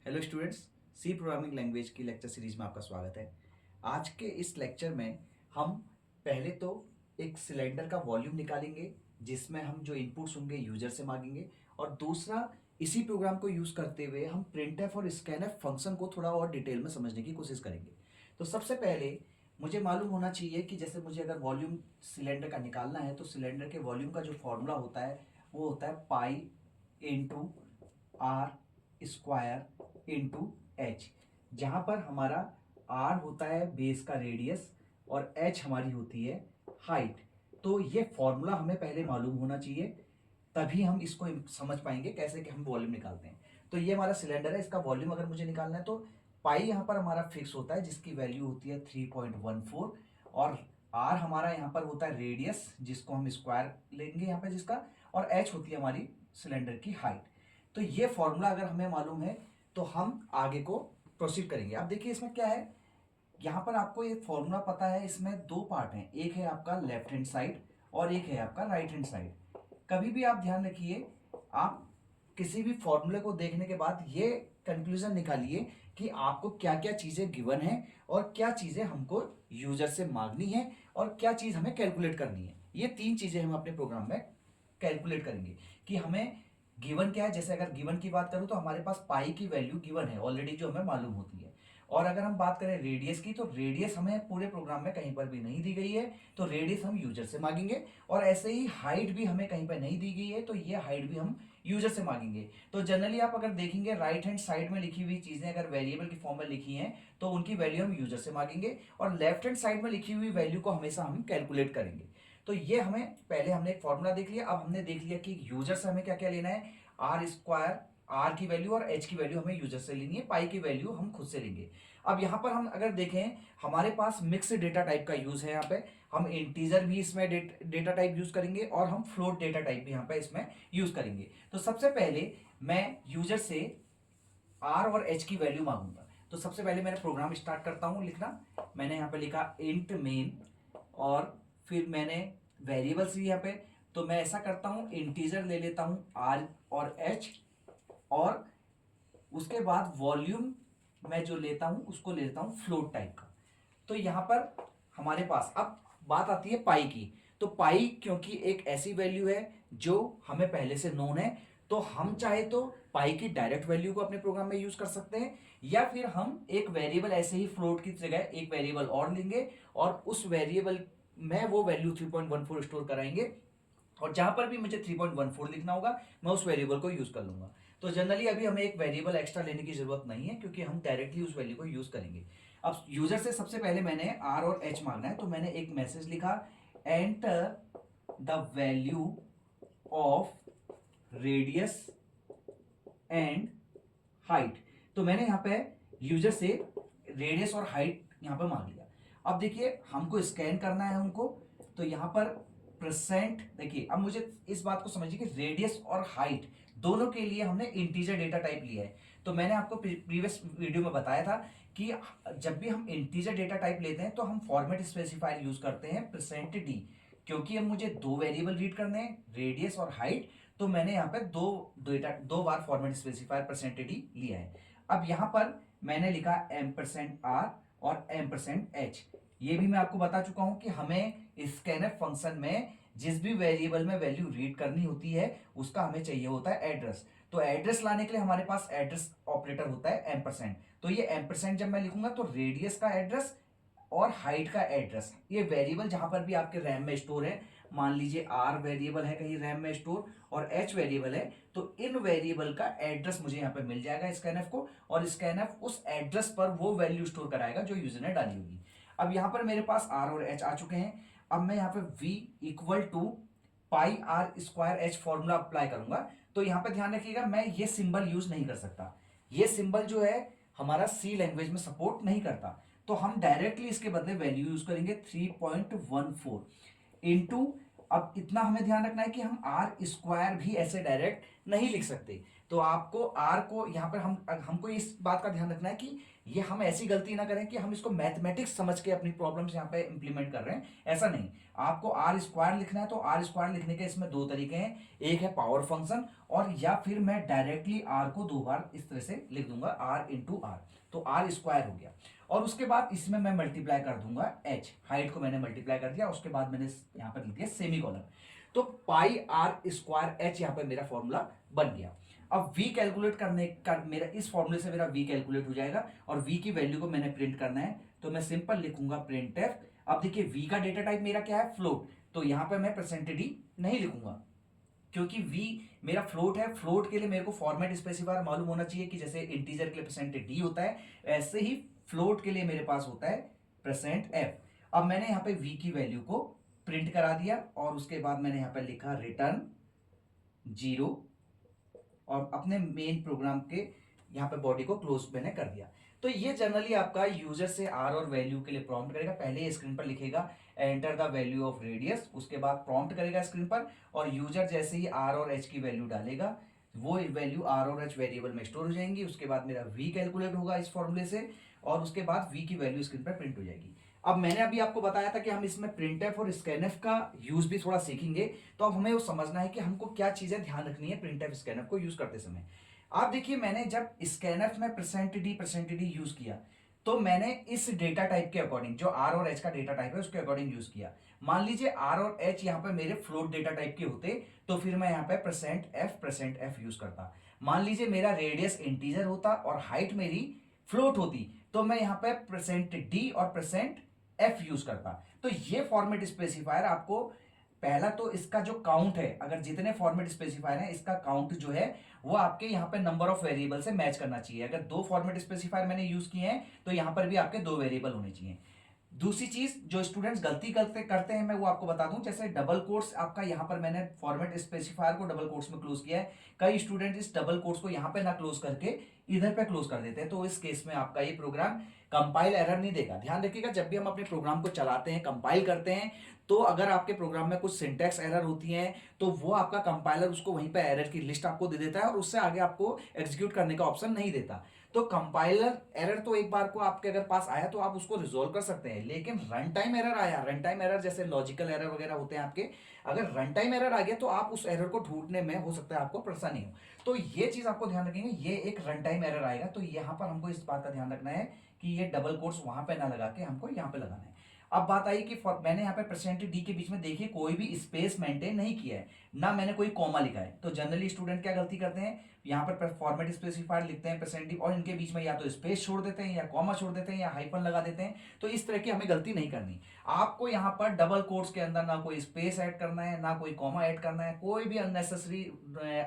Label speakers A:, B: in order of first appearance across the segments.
A: Hello students, C programming language की lecture series में आपका स्वागत है। आज के इस लेक्चर में हम पहले तो एक सिलेंडर का वॉल्यूम निकालेंगे जिसमें हम जो इनपुट्स होंगे यूजर से मांगेंगे, और दूसरा इसी प्रोग्राम को यूज करते हुए हम प्रिंटफ और स्कैनफ फंक्शन को थोड़ा और डिटेल में समझने की कोशिश करेंगे। तो सबसे पहले मुझे मालूम होना चाहिए कि जैसे मुझे अगर वॉल्यूम सिलेंडर का निकालना है तो सिलेंडर के वॉल्यूम का जो फॉर्मूला होता है वो होता है pi into r square into h, जहां पर हमारा आर होता है बेस का रेडियस और एच हमारी होती है हाइट। तो ये फॉर्मूला हमें पहले मालूम होना चाहिए, तभी हम इसको समझ पाएंगे कैसे कि हम वॉल्यूम निकालते हैं। तो ये हमारा सिलेंडर है, इसका वॉल्यूम अगर मुझे निकालना है तो पाई यहाँ पर हमारा फिक्स होता है जिसकी वैल्यू होती है 3.14, और आर हमारा यहाँ पर होता है रेडियस जिसको हम स्क्वायर लेंगे यहाँ पे जिसका, और एच होती है हमारी सिलेंडर की हाइट। तो ये फॉर्मूला अगर हमें मालूम है तो हम आगे को प्रोसीड करेंगे। अब देखिए इसमें क्या है, यहां पर आपको ये फॉर्मूला पता है, इसमें दो पार्ट हैं, एक है आपका लेफ्ट हैंड साइड और एक है आपका राइट हैंड साइड। कभी भी आप ध्यान रखिए, आप किसी भी फॉर्मूले को देखने के बाद ये कंक्लूजन निकालिए कि आपको क्या क्या चीजें गिवन है और क्या चीजें हमको यूजर से मांगनी है और क्या चीज हमें कैलकुलेट करनी है। ये तीन चीजें हम अपने प्रोग्राम में कैलकुलेट करेंगे कि हमें गिवन क्या है। जैसे अगर गिवन की बात करूं तो हमारे पास पाई की वैल्यू गिवन है ऑलरेडी जो हमें मालूम होती है, और अगर हम बात करें रेडियस की तो रेडियस हमें पूरे प्रोग्राम में कहीं पर भी नहीं दी गई है, तो रेडियस हम यूजर से मांगेंगे। और ऐसे ही हाइट भी हमें कहीं पर नहीं दी गई है, तो ये हाइट भी हम यूजर से मांगेंगे। तो जनरली आप अगर देखेंगे राइट हैंड साइड में लिखी हुई चीजें अगर वेरिएबल की फॉर्म में लिखी हैं तो उनकी वैल्यू हम यूजर से मांगेंगे, और लेफ्ट हैंड साइड में लिखी हुई वैल्यू को हमेशा हम कैलकुलेट करेंगे। तो ये हमें पहले हमने एक फॉर्मूला देख लिया, अब हमने देख लिया कि यूजर से हमें क्या क्या लेना है। आर स्क्वायर, आर की वैल्यू और एच की वैल्यू हमें यूजर से लेनी है, पाई की वैल्यू हम खुद से लेंगे। अब यहां पर हम अगर देखें हमारे पास मिक्स डेटा टाइप का यूज है, यहाँ पे हम इंटीजर भी इसमें डेटा टाइप यूज करेंगे और हम फ्लोट डेटा टाइप भी यहाँ पे इसमें यूज करेंगे। तो सबसे पहले मैं यूजर से आर और एच की वैल्यू मांगूंगा। तो सबसे पहले मैंने प्रोग्राम स्टार्ट करता हूं लिखना। मैंने यहाँ पे लिखा इंट मेन, और फिर मैंने वेरिएबल्स भी यहाँ पे, तो मैं ऐसा करता हूं इंटीजर ले लेता हूं आर और एच, और उसके बाद वॉल्यूम मैं जो लेता हूं उसको ले लेता हूं फ्लोट टाइप का। तो यहां पर हमारे पास अब बात आती है पाई की। तो पाई क्योंकि एक ऐसी वैल्यू है जो हमें पहले से नोन है, तो हम चाहे तो पाई की डायरेक्ट वैल्यू को अपने प्रोग्राम में यूज कर सकते हैं, या फिर हम एक वेरिएबल ऐसे ही फ्लोट की जगह एक वेरिएबल और लेंगे और उस वेरिएबल में वो वैल्यू 3.14 स्टोर कराएंगे, और जहां पर भी मुझे 3.14 लिखना होगा मैं उस वेरिएबल को यूज कर लूंगा। तो जनरली अभी हमें एक वेरिएबल एक्स्ट्रा लेने की जरूरत नहीं है क्योंकि हम डायरेक्टली उस वैल्यू को यूज करेंगे। अब यूजर से सबसे पहले मैंने आर और एच मांगना है, तो मैंने एक मैसेज लिखा, enter the value of radius and height. तो मैंने यहां पे यूजर से रेडियस और हाइट यहां पे मांग लिया। अब देखिए हमको स्कैन करना है उनको, तो यहां पर परसेंट, देखिए अब मुझे इस बात को समझिए कि रेडियस और हाइट दोनों के लिए हमने इंटीजर डेटा टाइप लिया है। तो मैंने आपको प्रीवियस वीडियो में बताया था कि जब भी हम इंटीजर डेटा टाइप लेते हैं तो हम फॉर्मेट स्पेसिफायर यूज करते हैं परसेंट डी, क्योंकि अब मुझे दो वेरिएबल रीड करने हैं रेडियस और हाइट, तो मैंने यहाँ पे दो बार फॉर्मेट स्पेसिफायर परसेंट डी लिया है। अब यहां पर मैंने लिखा %r और %h। ये भी मैं आपको बता चुका हूं कि हमें स्कैनफ फंक्शन में जिस भी वेरिएबल में वैल्यू रीड करनी होती है उसका हमें चाहिए होता है एड्रेस। तो एड्रेस लाने के लिए हमारे पास एड्रेस ऑपरेटर होता है एम्परसेंड। तो ये एम्परसेंड जब मैं लिखूंगा तो रेडियस का एड्रेस और हाइट का एड्रेस, ये वेरिएबल जहां पर भी आपके रैम में स्टोर है, मान लीजिए आर वेरिएबल है कहीं रैम में स्टोर और एच वेरिएबल है, तो इन वेरिएबल का एड्रेस मुझे यहाँ पे मिल जाएगा स्कैनफ को, और स्कैनफ उस एड्रेस पर वो वैल्यू स्टोर कराएगा जो यूजर ने डाली होगी। अब यहां पर मेरे पास आर और एच आ चुके हैं। अब मैं यहाँ पे v equal to pi r square h formula apply करूंगा। तो यहां पे ध्यान रखिएगा मैं ये सिंबल यूज नहीं कर सकता, ये सिंबल जो है हमारा सी लैंग्वेज में सपोर्ट नहीं करता, तो हम डायरेक्टली इसके बदले वैल्यू यूज करेंगे 3.14 इंटू, अब इतना हमें ध्यान रखना है कि हम आर स्क्वायर भी ऐसे डायरेक्ट नहीं लिख सकते, तो आपको आर को यहाँ पर हमको इस बात का ध्यान रखना है कि ये हम ऐसी गलती ना करें कि हम इसको मैथमेटिक्स समझ के अपनी प्रॉब्लम्स यहाँ पे इंप्लीमेंट कर रहे हैं, ऐसा नहीं। आपको आर स्क्वायर लिखना है तो आर स्क्वायर लिखने के इसमें दो तरीके हैं, एक है पावर फंक्शन और या फिर मैं डायरेक्टली आर को दो बार इस तरह से लिख दूंगा आर इंटू आर, तो आर स्क्वायर हो गया। और उसके बाद इसमें मैं मल्टीप्लाई कर दूंगा एच, हाइट को मैंने मल्टीप्लाई कर दिया, उसके बाद मैंने यहाँ पर लिख दिया सेमी कॉलन, तो पाई आर स्क्वायर एच यहाँ पर मेरा फॉर्मूला बन गया। अब v कैलकुलेट करने का मेरा इस फॉर्मूले से मेरा v कैलकुलेट हो जाएगा और v की वैल्यू को मैंने प्रिंट करना है, तो मैं सिंपल लिखूंगा प्रिंट एफ। अब देखिए v का डेटा टाइप मेरा क्या है, फ्लोट, तो यहां पर मैं परसेंटेज डी नहीं लिखूंगा क्योंकि v मेरा फ्लोट है। फ्लोट के लिए मेरे को फॉर्मेट स्पेसिफायर मालूम होना चाहिए कि जैसे इंटीजर के लिए परसेंटेज डी होता है, ऐसे ही फ्लोट के लिए मेरे पास होता है परसेंट एफ। अब मैंने यहाँ पे v की वैल्यू को प्रिंट करा दिया और उसके बाद मैंने यहाँ पे लिखा रिटर्न 0 और अपने मेन प्रोग्राम के यहाँ पे बॉडी को क्लोज मैंने कर दिया। तो ये जनरली आपका यूजर से आर और वैल्यू के लिए प्रॉम्प्ट करेगा। पहले स्क्रीन पर लिखेगा enter the value of radius, उसके बाद प्रॉम्प्ट करेगा स्क्रीन पर और यूजर जैसे ही आर और एच की वैल्यू डालेगा वो वैल्यू आर और एच वेरिएबल में स्टोर हो जाएंगी। उसके बाद मेरा वी कैलकुलेट होगा इस फॉर्मूले से और उसके बाद वी की वैल्यू स्क्रीन पर प्रिंट हो जाएगी। अब मैंने अभी आपको बताया था कि हम इसमें प्रिंटएफ और स्कैनएफ का यूज भी थोड़ा सीखेंगे, तो अब हमें वो समझना है कि हमको क्या चीजें ध्यान रखनी है प्रिंटएफ स्कैनएफ को यूज करते समय। आप देखिए मैंने जब स्कैनएफ में परसेंट डी यूज किया तो मैंने इस डेटा टाइप के अकॉर्डिंग, जो आर और एच का डेटा टाइप है उसके अकॉर्डिंग यूज किया। मान लीजिए आर और एच यहाँ पे मेरे फ्लोट डेटा टाइप के होते तो फिर मैं यहाँ पे परसेंट एफ यूज करता। मान लीजिए मेरा रेडियस इंटीजर होता और हाइट मेरी फ्लोट होती तो मैं यहाँ पे परसेंट डी और परसेंट एफ यूज करता। तो ये फॉर्मेट स्पेसिफायर आपको, पहला तो इसका जो काउंट है, अगर जितने फॉर्मेट स्पेसिफायर है इसका काउंट जो है वो आपके यहाँ पे नंबर ऑफ वेरिएबल से मैच करना चाहिए। अगर दो फॉर्मेट स्पेसिफायर मैंने यूज किए हैं तो यहाँ पर भी आपके दो वेरिएबल होने चाहिए। दूसरी चीज जो स्टूडेंट्स गलती करते हैं मैं वो आपको बता दूं, जैसे डबल कोट्स आपका यहाँ पर मैंने फॉर्मेट स्पेसिफायर को डबल कोट्स में क्लोज किया है, कई स्टूडेंट इस डबल कोट्स को यहाँ पे ना क्लोज करके इधर पे क्लोज कर देते हैं, तो इस केस में आपका ये प्रोग्राम कंपाइल एरर नहीं देगा। ध्यान रखिएगा जब भी हम अपने प्रोग्राम को चलाते हैं कंपाइल करते हैं तो अगर आपके प्रोग्राम में कुछ सिंटैक्स एरर होती है तो वो आपका कंपाइलर उसको वहीं पे एरर की लिस्ट आपको दे देता है और उससे आगे आपको एग्जीक्यूट करने का ऑप्शन नहीं देता। तो कंपाइलर एरर तो एक बार को आपके अगर पास आया तो आप उसको रिजोल्व कर सकते हैं, लेकिन रन टाइम एरर आया, रन टाइम एरर जैसे लॉजिकल एरर वगैरह होते हैं आपके, अगर रन टाइम एरर आ गया तो आप उस एरर को ढूंढने में हो सकता है आपको परेशानी हो। तो ये चीज आपको ध्यान रखेंगे, ये एक रन टाइम एरर आएगा तो यहाँ पर हमको इस बात का ध्यान रखना है कि ये डबल कोट्स वहां पे ना लगा के हमको यहाँ पे लगाना है। अब बात आई कि मैंने यहाँ पे परसेंट डी के बीच में देखिए कोई भी स्पेस मेंटेन नहीं किया है, ना मैंने कोई कॉमा लिखा है। तो जनरली स्टूडेंट क्या गलती करते हैं, यहाँ पर फॉर्मेट स्पेसिफायर लिखते हैं परसेंट डी और इनके बीच में या तो स्पेस छोड़ देते हैं या कॉमा छोड़ देते हैं या हाइफन लगा देते हैं। तो इस तरह की हमें गलती नहीं करनी। आपको यहाँ पर डबल कोट्स के अंदर ना कोई स्पेस ऐड करना है ना कोई कॉमा ऐड करना है, कोई भी अननेसेसरी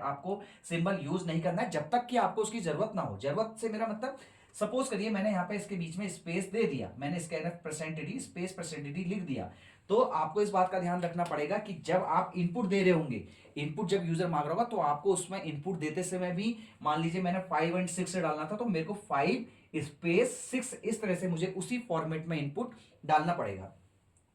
A: आपको सिंबल यूज नहीं करना है जब तक कि आपको उसकी जरूरत ना हो। जरूरत से मेरा मतलब, सपोज करिए मैंने यहाँ पे इसके बीच में स्पेस दे दिया, मैंने scanf percent D space percent D लिख दिया, तो आपको इस बात का ध्यान रखना पड़ेगा कि जब आप इनपुट दे रहे होंगे, इनपुट जब यूजर मांग रहा होगा तो आपको उसमें इनपुट देते समय भी, मान लीजिए मैंने 5 और 6 से डालना था तो मेरे को 5 स्पेस 6 इस तरह से मुझे उसी फॉर्मेट में इनपुट डालना पड़ेगा।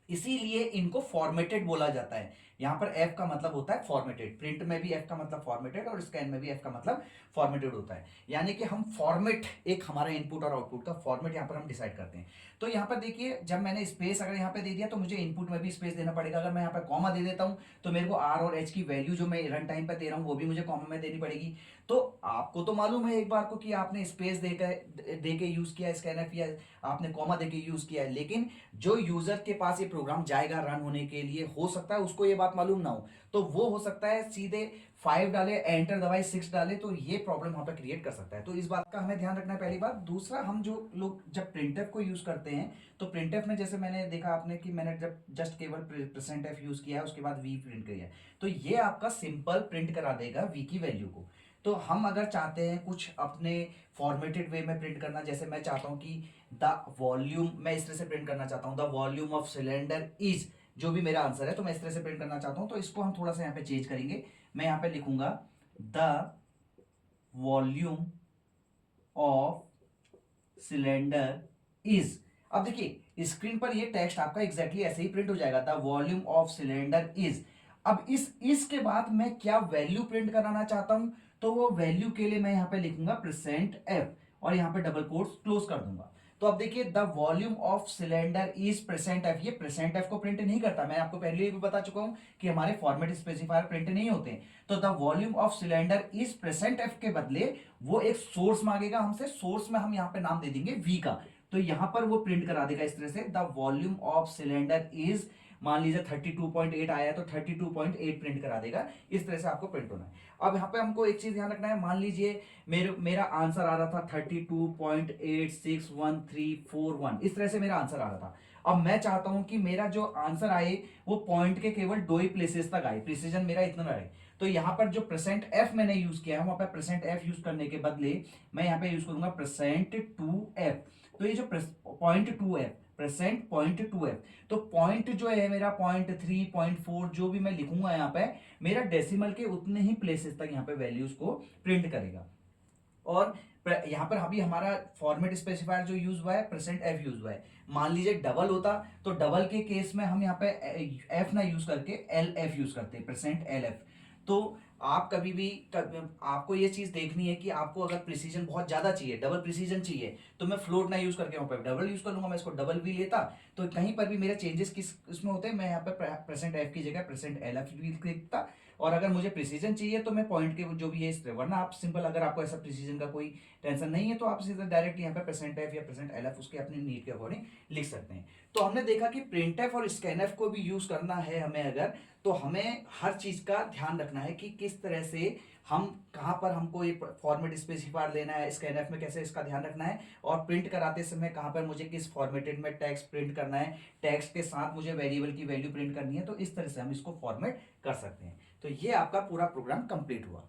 A: इसीलिए इनको फॉर्मेटेड बोला जाता है। यहां पर एफ का मतलब होता है फॉर्मेटेड, प्रिंट में भी एफ का मतलब फॉर्मेटेड और स्कैन में भी एफ का मतलब फॉर्मेटेड होता है। यानी कि हम फॉर्मेट, एक हमारा इनपुट और आउटपुट का फॉर्मेट यहां पर हम डिसाइड करते हैं। तो यहां पर देखिए जब मैंने स्पेस अगर यहां पे दे दिया तो मुझे इनपुट में भी स्पेस देना पड़ेगा। अगर मैं यहां पर कॉमा दे देता हूं तो मेरे को आर और एच की वैल्यू जो मैं रन टाइम पे दे रहा हूं वो भी मुझे कॉमा में देनी पड़ेगी। तो आपको तो मालूम है एक बार को कि आपने स्पेस दे के यूज किया स्कैनएफ या आपने कॉमा दे के यूज किया है, लेकिन जो यूजर के पास ये प्रोग्राम जाएगा रन होने के लिए, हो सकता है उसको ये बात मालूम ना हो, तो वो हो सकता है सीधे 5 डाले, एंटर दबाए 6 डाले, तो ये प्रॉब्लम वहां पर क्रिएट कर सकता है। तो इस बात का हमें ध्यान रखना है पहली बात। दूसरा, हम जो लोग जब प्रिंटएफ को यूज करते हैं तो प्रिंटएफ में जैसे मैंने देखा आपने कि मैंने जब जस्ट केवल परसेंट एफ यूज किया है उसके बाद वी प्रिंट किया है, तो ये आपका सिंपल प्रिंट करा देगा वी की वैल्यू को। तो हम अगर चाहते हैं कुछ अपने फॉर्मेटेड वे में प्रिंट करना, जैसे मैं चाहता हूं कि द वॉल्यूम, मैं इस तरह से प्रिंट करना चाहता हूं the volume of cylinder is, जो भी मेरा आंसर है तो मैं इस तरह से प्रिंट करना चाहता हूं, तो इसको हम थोड़ा सा यहाँ पे चेंज करेंगे। मैं यहाँ पे लिखूंगा the volume of cylinder is. अब देखिए स्क्रीन पर ये टेक्स्ट आपका एग्जैक्टली ऐसे ही प्रिंट हो जाएगा, the volume of cylinder is. अब इस के बाद मैं क्या वैल्यू प्रिंट कराना चाहता हूं, तो वो वैल्यू के लिए मैं यहाँ पे लिखूंगा परसेंट एफ और यहाँ पे डबल कोट्स क्लोज कर दूंगा। तो अब देखिए the volume of cylinder is percent F, ये परसेंट एफ को प्रिंट नहीं करता, मैं आपको पहले भी बता चुका हूं कि हमारे फॉर्मेट स्पेसिफायर प्रिंट नहीं होते। तो the volume of cylinder is percent F के बदले वो एक सोर्स मांगेगा हमसे, सोर्स में हम यहाँ पे नाम दे देंगे वी का, तो यहां पर वो प्रिंट करा देगा इस तरह से the volume of cylinder is, मान लीजिए 32.8 आया तो 32.8 प्रिंट करा देगा। इस तरह से आपको प्रिंट होना है। अब यहाँ पे हमको एक चीज ध्यान रखना है, मान लीजिए मेरा आंसर आ रहा था 32.861341, इस तरह से मेरा आंसर आ रहा था। अब मैं चाहता हूं कि मेरा जो आंसर आए वो पॉइंट के केवल 2 ही प्लेसेस तक आए, प्रिसीजन मेरा इतना रहे। तो यहां पर जो परसेंट एफ मैंने यूज किया है, वहां पर परसेंट एफ यूज करने के बदले मैं यहाँ पे यूज करूंगा परसेंट 2f। तो ये जो point 2f, percent point 2f, तो पॉइंट जो है मेरा 0.3 0.4 जो भी मैं लिखूंगा यहाँ पे, मेरा डेसिमल के उतने ही प्लेसेस तक यहाँ पे वैल्यूज को प्रिंट करेगा। और यहां पर अभी हमारा फॉर्मेट स्पेसिफायर जो यूज हुआ है परसेंट एफ यूज हुआ है। मान लीजिए डबल होता तो डबल के केस में हम यहाँ पे एफ ना यूज करके एल एफ यूज करते हैं, परसेंट एल एफ। तो आप कभी भी आपको ये चीज देखनी है कि आपको अगर प्रिसीजन बहुत ज्यादा चाहिए, डबल प्रिसीजन चाहिए, तो मैं फ्लोट ना यूज करके वहां पे डबल यूज कर लूंगा, मैं इसको डबल भी लेता तो कहीं पर भी मेरे चेंजेस किस इसमें होते हैं, मैं यहाँ पे परसेंट एफ की जगह परसेंट एल एफ लिखता। और अगर मुझे प्रिसीजन चाहिए तो मैं पॉइंट के जो भी है इस, वरना आप सिंपल, अगर आपको ऐसा प्रिसीजन का कोई टेंशन नहीं है तो आप सीधे डायरेक्ट यहाँ पे परसेंट एफ या परसेंट एल एफ उसके अपने नीड के अकॉर्डिंग लिख सकते हैं। तो हमने देखा कि प्रिंट एफ और स्कैन एफ को भी यूज करना है हमें अगर, तो हमें हर चीज का ध्यान रखना है कि किस तरह से हम कहां पर हमको ये फॉर्मेट स्पेसिफायर लेना है, स्कैन एफ में कैसे इसका ध्यान रखना है, और प्रिंट कराते समय कहां पर मुझे किस फॉर्मेटेड में टेक्स्ट प्रिंट करना है, टेक्स्ट के साथ मुझे वेरिएबल की वैल्यू प्रिंट करनी है, तो इस तरह से हम इसको फॉर्मेट कर सकते हैं। तो ये आपका पूरा प्रोग्राम कंप्लीट हुआ।